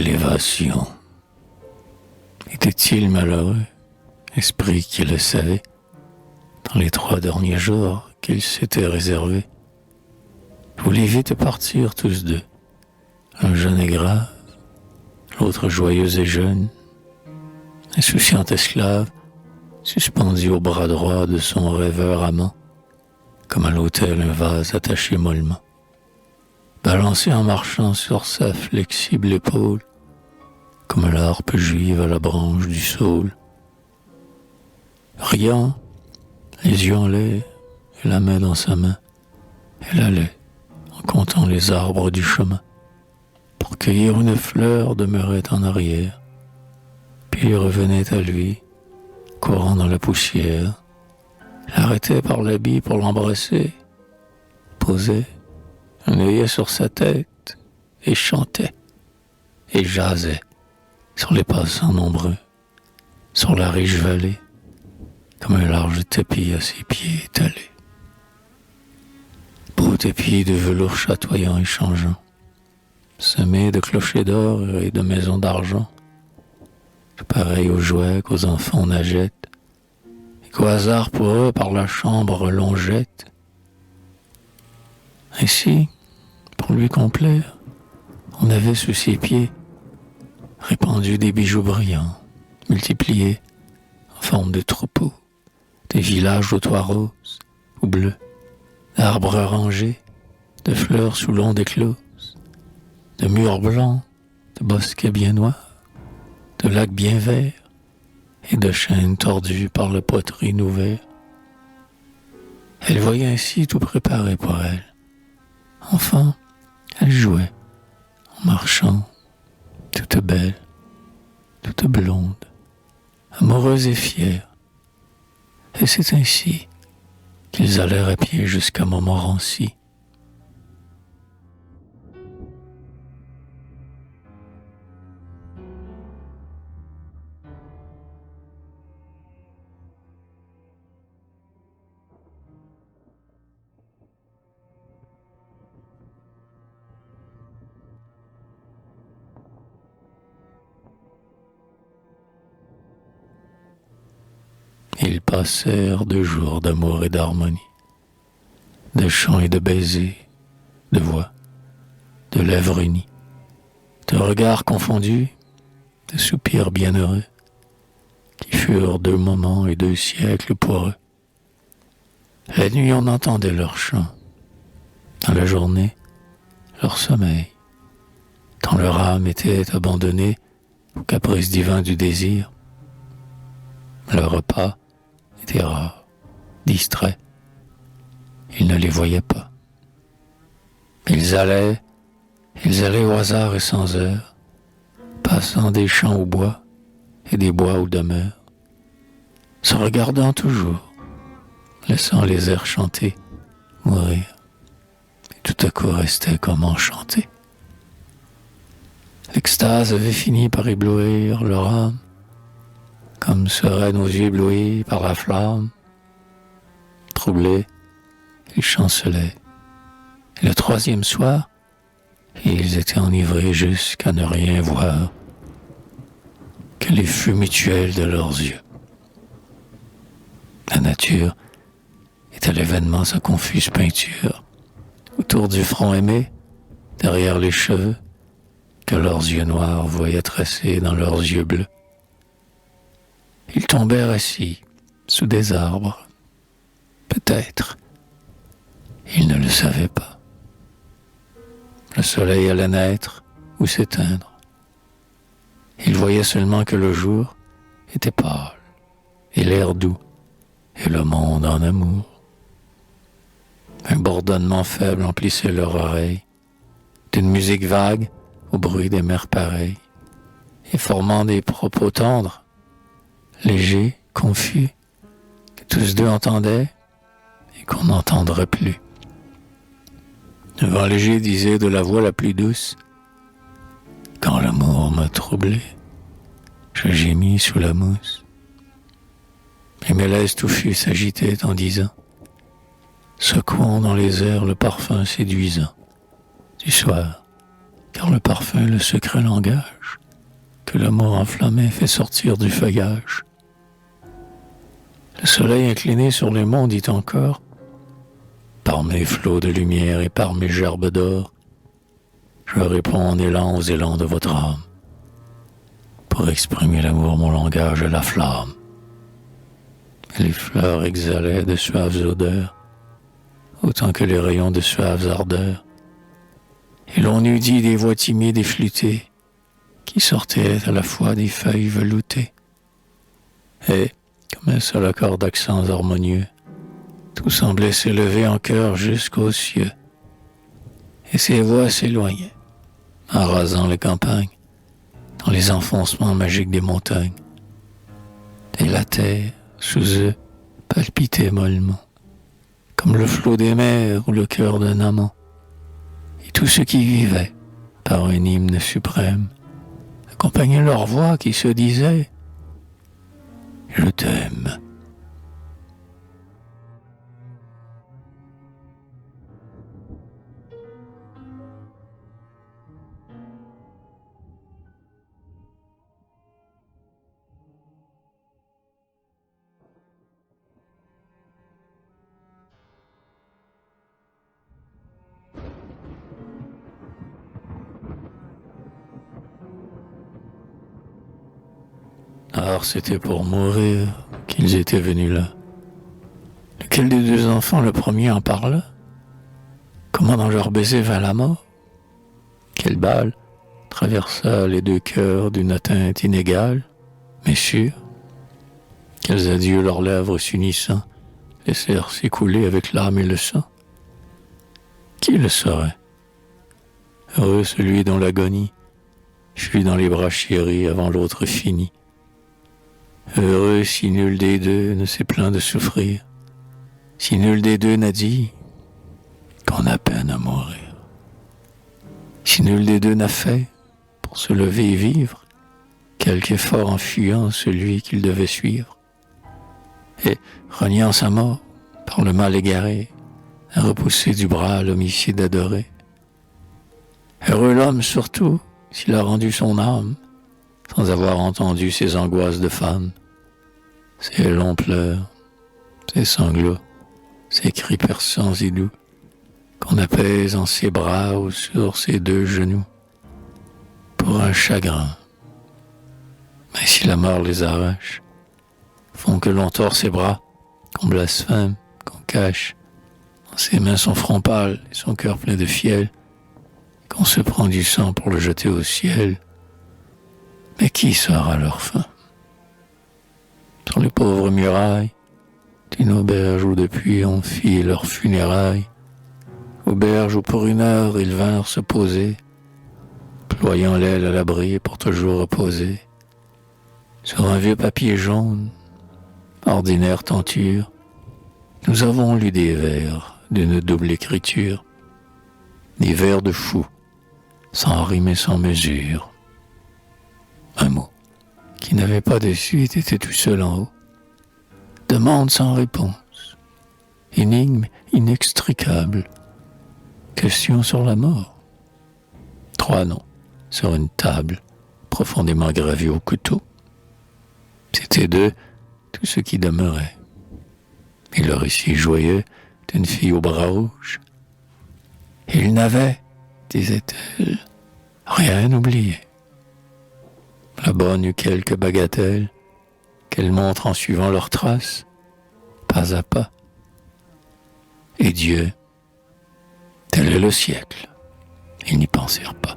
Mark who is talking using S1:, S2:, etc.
S1: élévation. Était-il malheureux, esprit qui le savait, dans les 3 derniers jours qu'il s'était réservés? Voulait vite partir tous deux, un jeune et grave, l'autre joyeux et jeune, insouciant esclave, suspendu au bras droit de son rêveur amant, comme à l'autel un vase attaché mollement, balancé en marchant sur sa flexible épaule, comme l'harpe juive à la branche du saule. Riant, les yeux en l'air et la main dans sa main, elle allait, en comptant les arbres du chemin, pour cueillir une fleur demeurait en arrière, puis revenait à lui, courant dans la poussière, l'arrêtait par l'habit pour l'embrasser, posait un œillet sur sa tête et chantait et jasait sur les passants nombreux, sur la riche vallée, comme un large tapis à ses pieds étalés. Beau tapis de velours chatoyant et changeant, semé de clochers d'or et de maisons d'argent, pareil aux jouets qu'aux enfants nagettent, et qu'au hasard pour eux par la chambre l'on jette. Ainsi, pour lui complaire, on avait sous ses pieds répandu des bijoux brillants, multipliés en forme de troupeaux, des villages aux toits roses ou bleus, d'arbres rangés, de fleurs sous l'onde écloses, de murs blancs, de bosquets bien noirs, de lacs bien verts et de chênes tordus par la poitrine ouverte. Elle voyait ainsi tout préparé pour elle. Enfin, elle jouait, en marchant, toute belle, toute blonde, amoureuse et fière. Et c'est ainsi qu'ils allèrent à pied jusqu'à Montmorency. Ils passèrent 2 jours d'amour et d'harmonie, de chants et de baisers, de voix, de lèvres unies, de regards confondus, de soupirs bienheureux, qui furent 2 moments et 2 siècles pour eux. La nuit, on entendait leurs chants, dans la journée, leur sommeil, quand leur âme était abandonnée au caprice divin du désir. Le repas était rare, distrait. Ils ne les voyaient pas. Ils allaient au hasard et sans heure, passant des champs au bois et des bois aux demeures, se regardant toujours, laissant les airs chanter, mourir, et tout à coup restaient comme enchantés. L'extase avait fini par éblouir leur âme, comme seraient nos yeux éblouis par la flamme. Troublés, ils chancelaient. Et le 3e soir, ils étaient enivrés jusqu'à ne rien voir que les feux mutuels de leurs yeux. La nature est à l'événement sa confuse peinture, autour du front aimé, derrière les cheveux, que leurs yeux noirs voyaient tracer dans leurs yeux bleus. Ils tombèrent assis sous des arbres. Peut-être. Ils ne le savaient pas. Le soleil allait naître ou s'éteindre. Ils voyaient seulement que le jour était pâle, et l'air doux, et le monde en amour. Un bourdonnement faible emplissait leur oreille, d'une musique vague au bruit des mers pareilles, et formant des propos tendres, légers, confus, que tous 2 entendaient et qu'on n'entendrait plus. Le vent léger disait de la voix la plus douce: quand l'amour m'a troublé, je gémis sous la mousse. Les mélèzes touffus s'agitaient en disant, secouant dans les airs le parfum séduisant du soir car le parfum, le secret langage que l'amour enflammé fait sortir du feuillage. Le soleil incliné sur les monts dit encore, par mes flots de lumière et par mes gerbes d'or, je réponds en élan aux élans de votre âme. Pour exprimer l'amour, mon langage est la flamme. Et les fleurs exhalaient de suaves odeurs, autant que les rayons de suaves ardeurs. Et l'on eût dit des voix timides et flûtées, qui sortaient à la fois des feuilles veloutées. Et, comme un seul accord d'accents harmonieux, tout semblait s'élever en chœur jusqu'aux cieux. Et ces voix s'éloignaient, en rasant les campagnes, dans les enfoncements magiques des montagnes. Et la terre, sous eux, palpitait mollement, comme le flot des mers ou le cœur d'un amant. Et tous ceux qui vivaient, par un hymne suprême, accompagnaient leur voix qui se disait « Je t'aime ». Alors c'était pour mourir qu'ils étaient venus là. Lequel des deux enfants le premier en parla? Comment dans leur baiser vint la mort? Quelle balle traversa les deux cœurs d'une atteinte inégale, mais sûre? Quels adieux leurs lèvres s'unissant laissèrent s'écouler avec l'âme et le sang? Qui le saurait? Heureux celui dont l'agonie fut dans les bras chéris avant l'autre finie. Heureux si nul des deux ne s'est plaint de souffrir, si nul des deux n'a dit qu'on a peine à mourir, si nul des deux n'a fait, pour se lever et vivre, quelque effort en fuyant celui qu'il devait suivre, et, reniant sa mort, par le mal égaré, a repoussé du bras l'homicide adoré. Heureux l'homme surtout, s'il a rendu son âme, sans avoir entendu ses angoisses de femme, ses longs pleurs, ses sanglots, ses cris perçants et doux, qu'on apaise en ses bras ou sur ses deux genoux, pour un chagrin. Mais si la mort les arrache, font que l'on tord ses bras, qu'on blasphème, qu'on cache, dans ses mains son front pâle et son cœur plein de fiel, qu'on se prend du sang pour le jeter au ciel. Mais qui sera leur fin? Sur les pauvres murailles d'une auberge où depuis on fit leurs funérailles, auberge où pour une heure ils vinrent se poser, ployant l'aile à l'abri pour toujours reposer, sur un vieux papier jaune, ordinaire tenture, nous avons lu des vers d'une double écriture, des vers de fous, sans rime et sans mesure. Un mot qui n'avait pas de suite était tout seul en haut. Demande sans réponse, énigme inextricable, question sur la mort. 3 noms sur une table profondément gravés au couteau. C'était d'eux tout ce qui demeurait. Et le récit joyeux d'une fille au bras rouge. Il n'avait, disait-elle, rien oublié. La bonne eut quelques bagatelles qu'elle montre en suivant leurs traces, pas à pas. Et Dieu, tel est le siècle, ils n'y pensèrent pas.